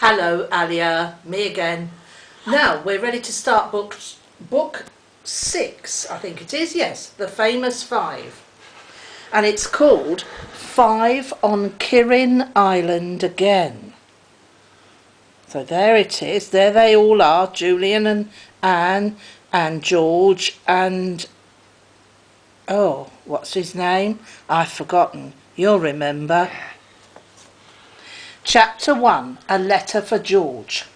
Hello, Alia, me again. Now we're ready to start book 6, I think it is, yes, The Famous Five. And it's called Five on Kirrin Island Again. So there it is, there they all are, Julian and Anne and George and, oh, what's his name? I've forgotten, you'll remember. Chapter 1, A Letter for George.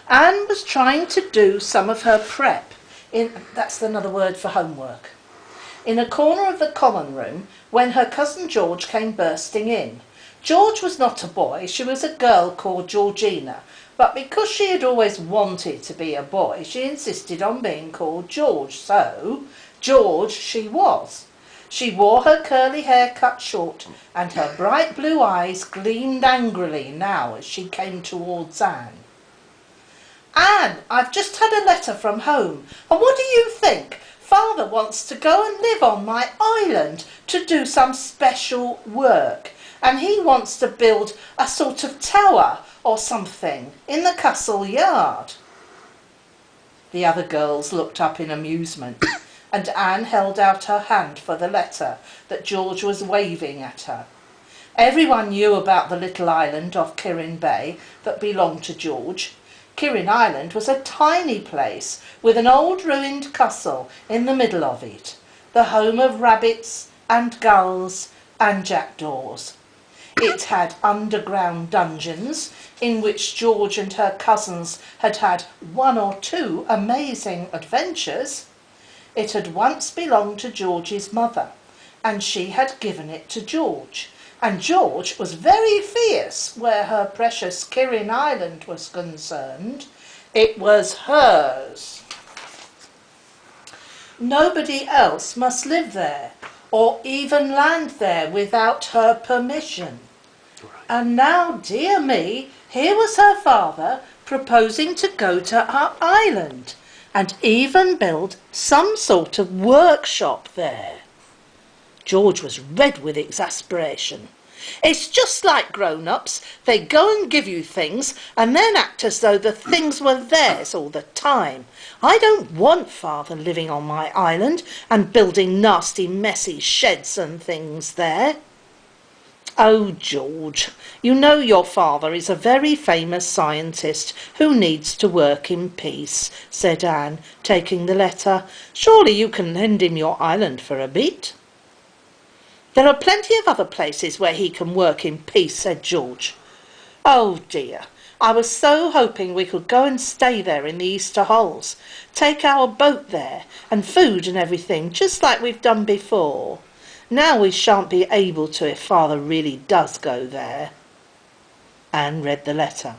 Anne was trying to do some of her prep, that's another word for homework, in a corner of the common room when her cousin George came bursting in. George was not a boy, she was a girl called Georgina, but because she had always wanted to be a boy, she insisted on being called George, so George she was. She wore her curly hair cut short, and her bright blue eyes gleamed angrily now as she came towards Anne. Anne, I've just had a letter from home, and what do you think? Father wants to go and live on my island to do some special work, and he wants to build a sort of tower or something in the castle yard. The other girls looked up in amusement, and Anne held out her hand for the letter that George was waving at her. Everyone knew about the little island off Kirrin Bay that belonged to George. Kirrin Island was a tiny place with an old ruined castle in the middle of it, the home of rabbits and gulls and jackdaws. It had underground dungeons in which George and her cousins had had 1 or 2 amazing adventures. It had once belonged to George's mother, and she had given it to George, and George was very fierce where her precious Kirrin Island was concerned. It was hers. Nobody else must live there, or even land there without her permission. And now, dear me, here was her father proposing to go to her island, and even build some sort of workshop there. George was red with exasperation. It's just like grown-ups. They go and give you things and then act as though the things were theirs all the time. I don't want Father living on my island and building nasty, messy sheds and things there. Oh, George, you know your father is a very famous scientist who needs to work in peace, said Anne, taking the letter. Surely you can lend him your island for a bit. There are plenty of other places where he can work in peace, said George. Oh dear, I was so hoping we could go and stay there in the Easter holes, take our boat there and food and everything, just like we've done before. Now we shan't be able to if Father really does go there. Anne read the letter.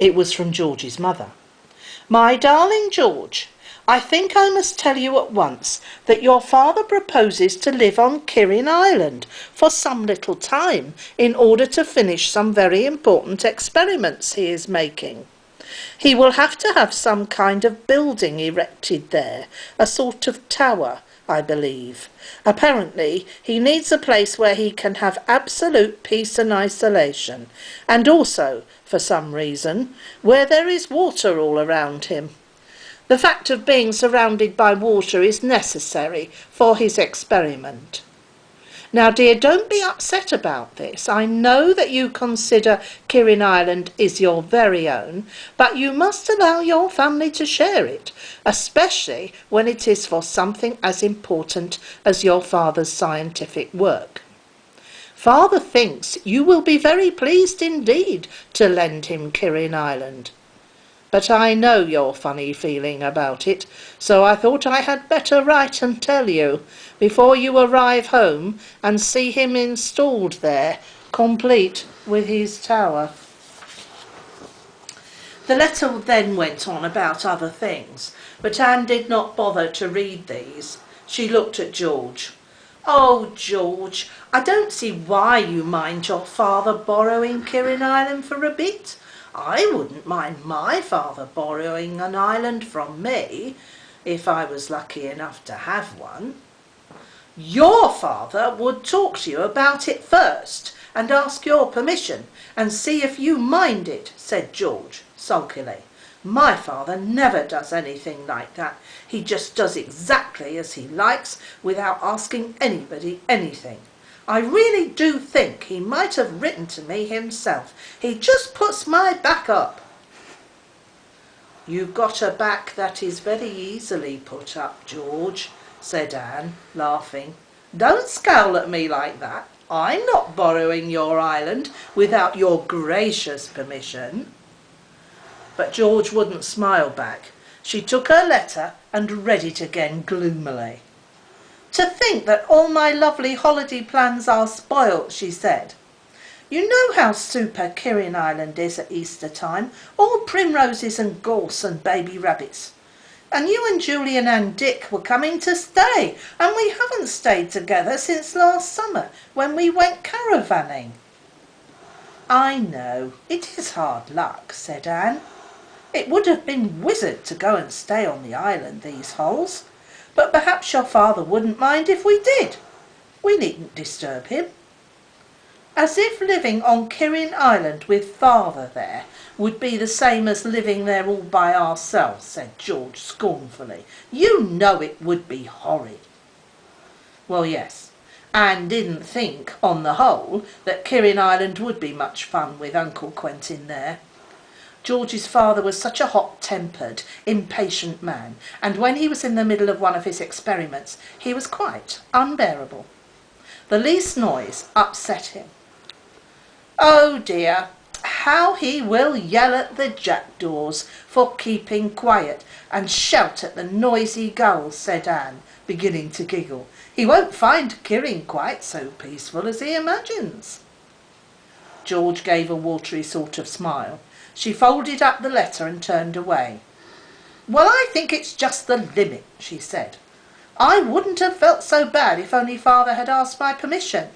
It was from George's mother. My darling George, I think I must tell you at once that your father proposes to live on Kirrin Island for some little time in order to finish some very important experiments he is making. He will have to have some kind of building erected there, a sort of tower, I believe. Apparently, he needs a place where he can have absolute peace and isolation, and also, for some reason, where there is water all around him. The fact of being surrounded by water is necessary for his experiment. Now, dear, don't be upset about this. I know that you consider Kirrin Island is your very own, but you must allow your family to share it, especially when it is for something as important as your father's scientific work. Father thinks you will be very pleased indeed to lend him Kirrin Island. But I know your funny feeling about it, so I thought I had better write and tell you before you arrive home and see him installed there, complete with his tower. The letter then went on about other things, but Anne did not bother to read these. She looked at George. Oh, George, I don't see why you mind your father borrowing Kirrin Island for a bit. I wouldn't mind my father borrowing an island from me, if I was lucky enough to have one. Your father would talk to you about it first, and ask your permission and see if you mind it," said George sulkily. "My father never does anything like that. He just does exactly as he likes without asking anybody anything. I really do think he might have written to me himself. He just puts my back up." "You've got a back that is very easily put up, George," said Anne, laughing. "Don't scowl at me like that. I'm not borrowing your island without your gracious permission." But George wouldn't smile back. She took her letter and read it again gloomily. "To think that all my lovely holiday plans are spoilt," she said. "You know how super Kirrin Island is at Easter time, all primroses and gorse and baby rabbits. And you and Julian and Dick were coming to stay, and we haven't stayed together since last summer when we went caravanning." "I know, it is hard luck," said Anne. "It would have been wizard to go and stay on the island these holes, but perhaps your father wouldn't mind if we did. We needn't disturb him." "As if living on Kirrin Island with father there would be the same as living there all by ourselves," said George scornfully. "You know it would be horrid." Well, yes, Anne didn't think, on the whole, that Kirrin Island would be much fun with Uncle Quentin there. George's father was such a hot-tempered, impatient man, and when he was in the middle of one of his experiments, he was quite unbearable. The least noise upset him. "Oh dear, how he will yell at the jackdaws for keeping quiet and shout at the noisy gulls," said Anne, beginning to giggle. "He won't find Kirrin quite so peaceful as he imagines." George gave a watery sort of smile. She folded up the letter and turned away. "Well, I think it's just the limit," she said. "I wouldn't have felt so bad if only father had asked my permission."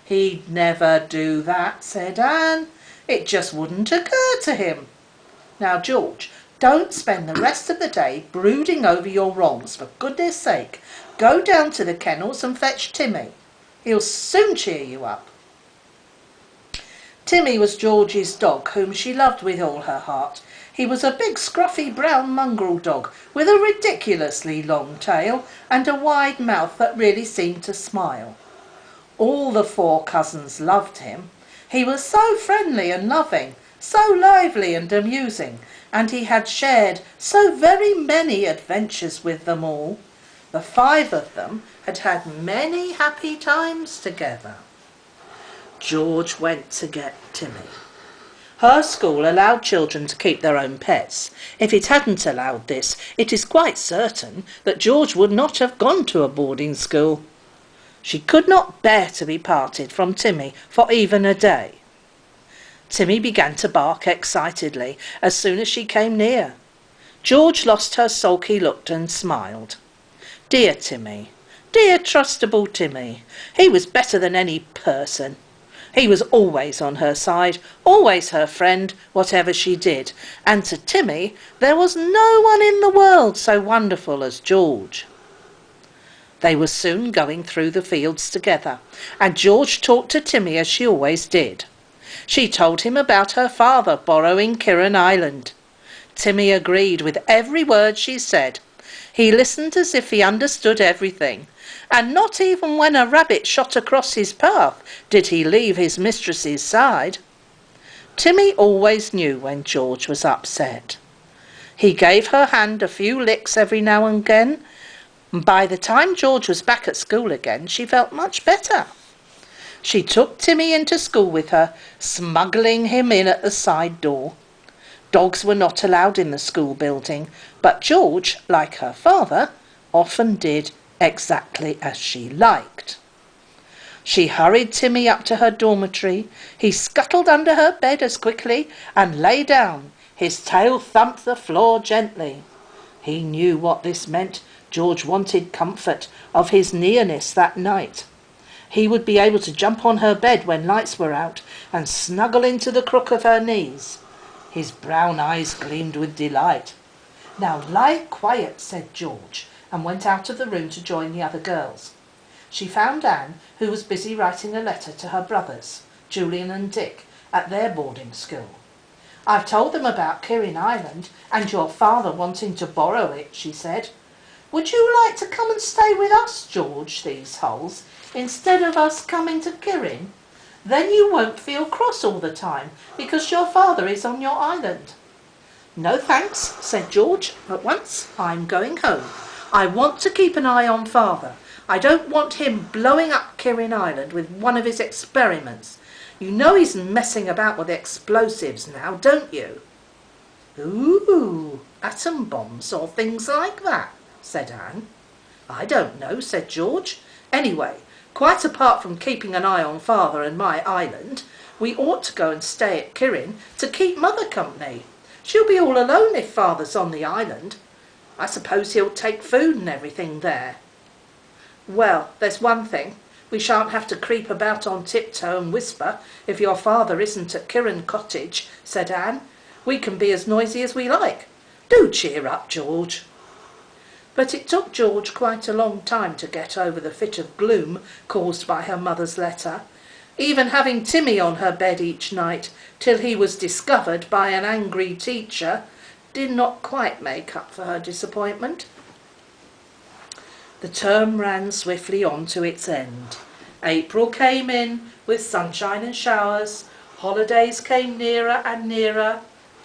"He'd never do that," said Anne. "It just wouldn't occur to him. Now, George, don't spend the rest of the day brooding over your wrongs, for goodness sake. Go down to the kennels and fetch Timmy. He'll soon cheer you up." Timmy was George's dog, whom she loved with all her heart. He was a big scruffy brown mongrel dog with a ridiculously long tail and a wide mouth that really seemed to smile. All the 4 cousins loved him. He was so friendly and loving, so lively and amusing, and he had shared so very many adventures with them all. The 5 of them had had many happy times together. George went to get Timmy. Her school allowed children to keep their own pets. If it hadn't allowed this, it is quite certain that George would not have gone to a boarding school. She could not bear to be parted from Timmy for even a day. Timmy began to bark excitedly as soon as she came near. George lost her sulky look and smiled. Dear Timmy, dear trustable Timmy, he was better than any person. He was always on her side, always her friend, whatever she did, and to Timmy there was no one in the world so wonderful as George. They were soon going through the fields together, and George talked to Timmy as she always did. She told him about her father borrowing Kirrin Island. Timmy agreed with every word she said. He listened as if he understood everything, and not even when a rabbit shot across his path did he leave his mistress's side. Timmy always knew when George was upset. He gave her hand a few licks every now and again. By the time George was back at school again, she felt much better. She took Timmy into school with her, smuggling him in at the side door. Dogs were not allowed in the school building, but George, like her father, often did exactly as she liked. She hurried Timmy up to her dormitory. He scuttled under her bed as quickly and lay down. His tail thumped the floor gently. He knew what this meant. George wanted comfort of his nearness that night. He would be able to jump on her bed when lights were out and snuggle into the crook of her knees. His brown eyes gleamed with delight. "Now lie quiet," said George, and went out of the room to join the other girls. She found Anne, who was busy writing a letter to her brothers. Julian and Dick, at their boarding school. "I've told them about Kirrin Island and your father wanting to borrow it," she said. "Would you like to come and stay with us, George, these holes, instead of us coming to Kirrin? Then you won't feel cross all the time because your father is on your island." "No thanks," said George at once. "I'm going home. I want to keep an eye on father. I don't want him blowing up Kirrin Island with one of his experiments. You know he's messing about with explosives now, don't you?" "Ooh, atom bombs or things like that," said Anne. "I don't know," said George. "Anyway, quite apart from keeping an eye on father and my island, we ought to go and stay at Kirrin to keep mother company. She'll be all alone if father's on the island. I suppose he'll take food and everything there." "Well, there's one thing. We shan't have to creep about on tiptoe and whisper if your father isn't at Kirrin Cottage," said Anne. "We can be as noisy as we like. Do cheer up, George." But it took George quite a long time to get over the fit of gloom caused by her mother's letter. Even having Timmy on her bed each night till he was discovered by an angry teacher did not quite make up for her disappointment. The term ran swiftly on to its end. April came in with sunshine and showers. Holidays came nearer and nearer.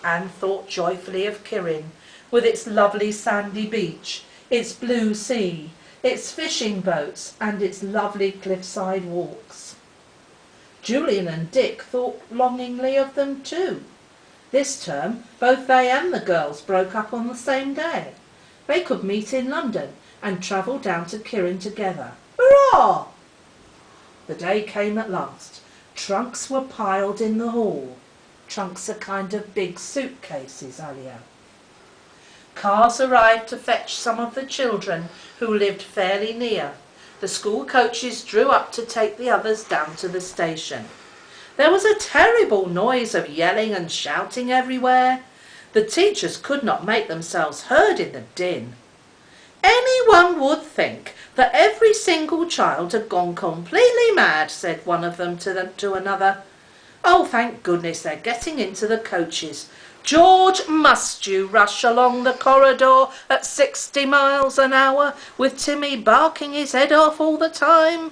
Anne thought joyfully of Kirrin, with its lovely sandy beach, its blue sea, its fishing boats and its lovely cliffside walks. Julian and Dick thought longingly of them too. This term both they and the girls broke up on the same day. They could meet in London and travel down to Kirrin together. Hurrah! The day came at last. Trunks were piled in the hall. Trunks are kind of big suitcases, Alia. Cars arrived to fetch some of the children who lived fairly near. The school coaches drew up to take the others down to the station. There was a terrible noise of yelling and shouting everywhere. The teachers could not make themselves heard in the din. "Anyone would think that every single child had gone completely mad," said one of them to another. "Oh, thank goodness they're getting into the coaches. George, must you rush along the corridor at 60 miles an hour with Timmy barking his head off all the time?"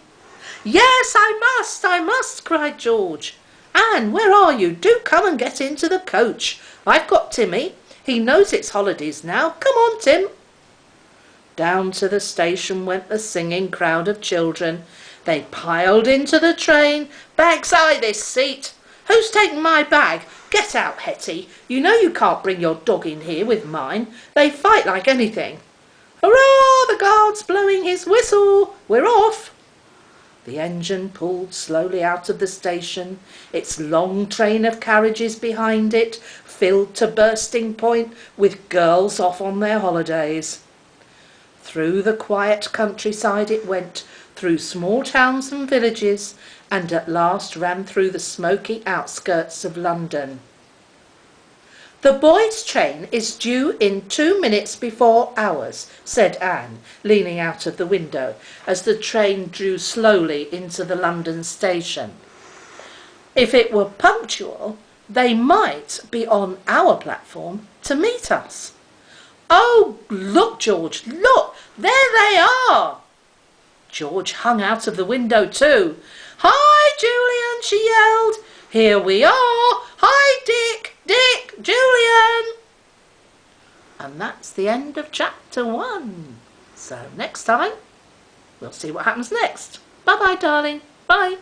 "Yes, I must," cried George. "Anne, where are you? Do come and get into the coach. I've got Timmy. He knows it's holidays now. Come on, Tim." Down to the station went the singing crowd of children. They piled into the train. "Bag's eye this seat. Who's taken my bag? Get out, Hetty. You know you can't bring your dog in here with mine. They fight like anything." "Hurrah, the guard's blowing his whistle. We're off." The engine pulled slowly out of the station, its long train of carriages behind it, filled to bursting point with girls off on their holidays. Through the quiet countryside it went, through small towns and villages, and at last ran through the smoky outskirts of London. "The boys' train is due in 2 minutes before ours," said Anne, leaning out of the window as the train drew slowly into the London station. "If it were punctual, they might be on our platform to meet us." "Oh, look, George, look! There they are!" George hung out of the window too. "Hi, Julian," she yelled. "Here we are! Hi, Dick! Dick! Julian!" And that's the end of chapter 1. So next time, we'll see what happens next. Bye-bye, darling. Bye.